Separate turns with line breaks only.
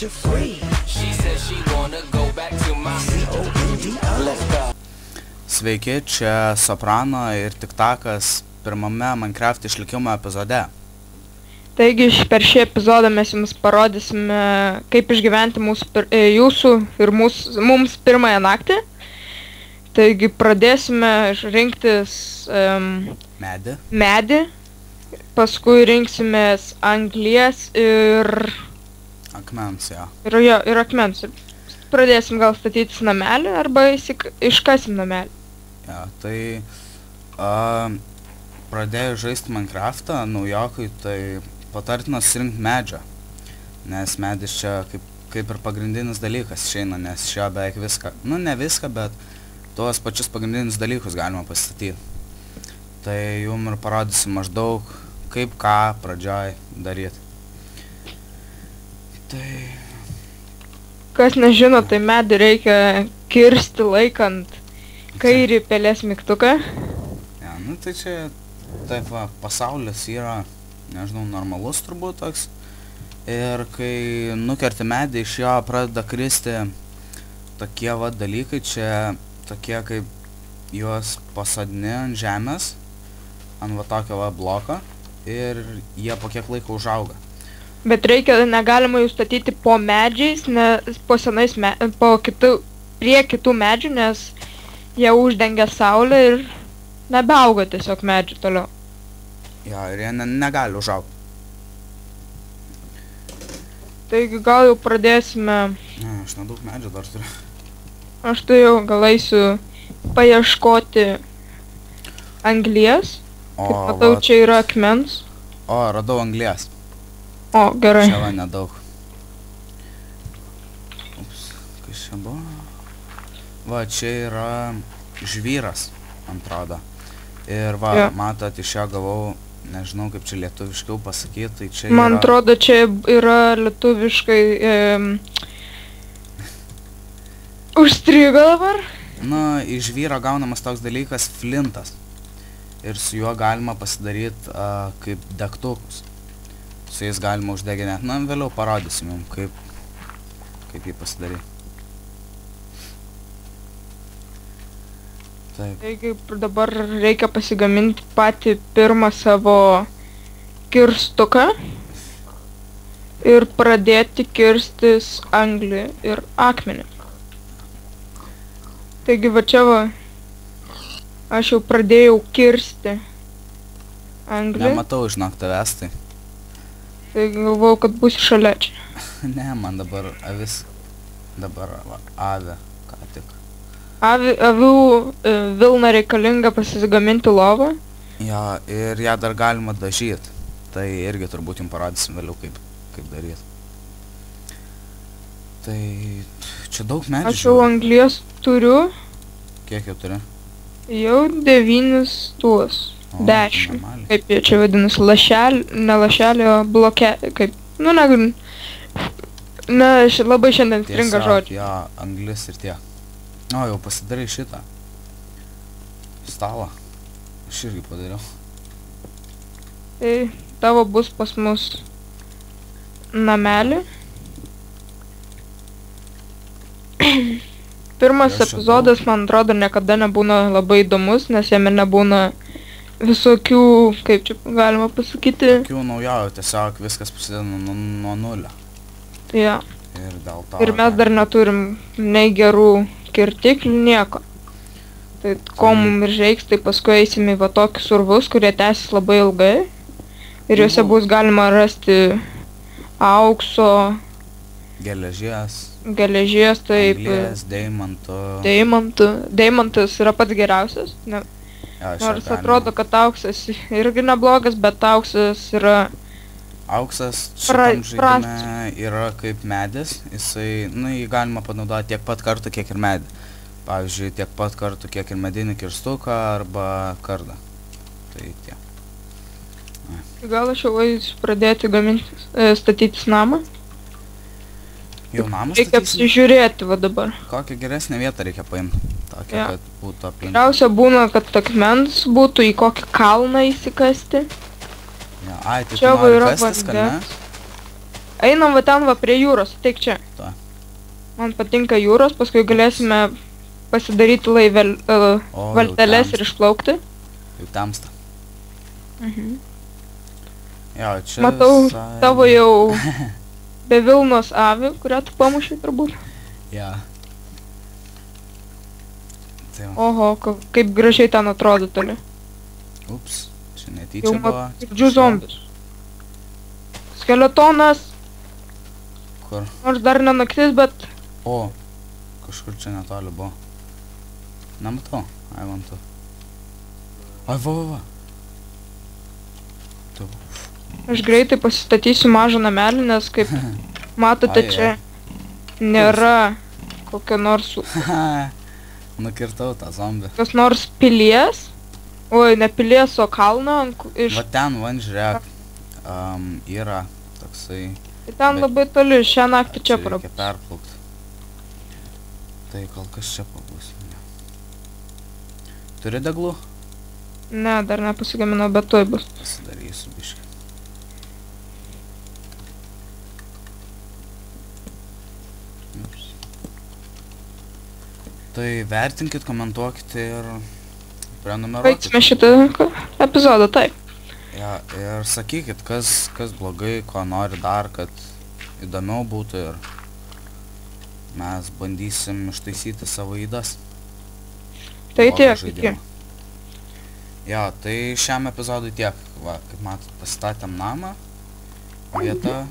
set you free. She said she wanna go back to my C-O-N-D-O. Let's go.
Sveiki, čia Soprano ir Tiktakas pirmame Minecraft išlikimo epizode.
Taigi per šį epizodą mes jums parodysime, kaip išgyventi jūsų ir mums pirmąją naktį. Taigi pradėsime rinktis medį, paskui rinksimės anglies ir
akmens, jo.
Ir akmens. Pradėsim gal statytis namelį arba iškasim namelį.
Ja, tai pradėjus žaisti Minecraftą naujokui, tai patartina susirinkti medžio, nes medis čia kaip ir pagrindinis dalykas išeina, nes čia beveik viską, ne viską, bet tuos pačius pagrindinius dalykus galima pastatyti. Tai jums ir parodysiu maždaug, kaip ką pradžioj daryti. Tai...
Kas nežino, tai medį reikia kirsti laikant kairį pelės mygtuką.
Ja, tai čia taip va, pasaulis yra, nežinau, normalus turbūt toks. Ir kai nukerti medį, iš jo pradeda kristi tokie va dalykai, čia tokie kaip juos pasodini ant žemės, ant va tokio va bloko, ir jie po kiek laiko užauga.
Bet negalima jų statyti po medžiais, prie kitų medžių, nes jie uždengia saulę ir nebeauga tiesiog medžių toliau.
Ja, ir jie negali užaugti.
Taigi gal jau pradėsime...
Ne, aš nedaug medžių dar turiu.
Aš tai jau gal eisiu paieškoti anglies. Kaip matau, čia yra akmens.
O, radau anglies.
O, gerai.
Čia va nedaug. Ups, kas čia buvo? Va, čia yra žvyras, atrodo. Ir va, ja. Matot, iš jo gavau, nežinau kaip čia lietuviškiau pasakyti, tai čia
Man atrodo, čia yra lietuviškai... Užstrigo dabar?
Iš žvyro gaunamas toks dalykas flintas. Ir su juo galima pasidaryti kaip degtukus. Su jais galima uždeginėti. Vėliau parodysim jums, kaip jį pasidaryti.
Taigi dabar reikia pasigaminti patį pirmą savo kirstuką ir pradėti kirstis anglį ir akmenį. Taigi va čia va, aš jau pradėjau kirsti anglį.
Nematau, žinok, tavęs tai.
Taigi galvojau, kad būsi šalia čia.
Ne, man dabar avis, dabar avė, ką tik.
Avių vilna reikalinga pasigaminti lovą.
Jo, ir ją dar galima dažyti. Tai irgi turbūt jums parodysim vėliau, kaip daryti. Tai čia daug medžių.
Aš jau anglies turiu.
Kiek jau turi?
Jau 9 tuos. 10. Kaip jie čia vadinasi, ne lašelį, o blokė, kaip, labai šiandien stringa žodžiai.
Jo, anglis ir tiek. O, jau pasidarai šitą stalą. Aš irgi padariau.
Tai tavo bus pas mus namelį. Pirmas epizodas, man atrodo, niekada nebūna labai įdomus, nes jame nebūna visokių, kaip čia galima pasakyti...
Tokių naujovių, tiesiog viskas prasideda nuo nulio.
Ja.
Ir dėl to...
Ir mes dar neturim nei gerų kirtiklių, nieko. Tai ko mums ir reiks, tai paskui eisime į va tokius urvus, kurie tęsis labai ilgai. Ir juose bus galima rasti aukso... Geležies, taip...
Anglies, deimantų...
Deimantas yra pats geriausias. Nors atrodo, kad auksas irgi neblogas, bet auksas yra...
Auksas šitam žaidime yra kaip medis, jį galima panaudoti tiek pat kartų, kiek ir medį. Pavyzdžiui, tiek pat kartų, kiek ir medinį kirstuką arba kardą. Tai tiek.
Gal aš jau eisiu pradėti statytis namą?
Jau namą statysim?
Reikia apsižiūrėti va dabar.
Kokią geresnę vietą reikia paimti? Tokią, kad būtų aplink.
Geriausia būna, kad akmens būtų į kokį kalną įsikasti.
Ai, tai tu nori kastis, kad ne?
Einam va ten va prie jūros, ateik čia.
Ta.
Man patinka jūros, paskui galėsime pasidaryti
O,
valteles
jau
ir išplaukti.
Jau temsta.
Mhm.
Jo, čia
Matau
visai-
tavo jau be Vilnos avį, kurią tu pamušai turbūt.
Jo. Tai va.
Oho, kaip gražiai ten atrodo toli.
Ups, čia
Jau
netyčia buvo.
matau zombius. Skeletonas,
Kur?
nors dar ne naktis, bet
O, kažkur čia netoli buvo. Nematau, ai vantu. Ai, va. Tu.
aš greitai pasistatysiu mažą namelį, nes kaip matote
Ai,
čia nėra kokio nors
Nukirtau tą zombį.
kokios nors pilies. Oi, ne pilies, o kalno, iš
Va ten, van, žiūrėk. Yra toksai...
tai ten
bet-
labai toli, šią naktį čia
reikia
prabūs.
perplaukti. Tai kol kas čia pabūsim. Turi deglų?
Ne, dar nepasigaminau, bet tuoj bus.
Pasidarysiu biškį. Ups. Tai vertinkit, komentuokit ir prenumeruokit.
Baigsime šitą epizodą, taip.
Ja, ir sakykit, kas blogai, ko nori dar, kad įdomiau būtų ir mes bandysim ištaisyti savo įdas.
Tai
Blogą
tiek,
žaidimą.
iki.
Jo, tai šiam epizodui tiek. Va, kaip matot, pastatėm namą, vietą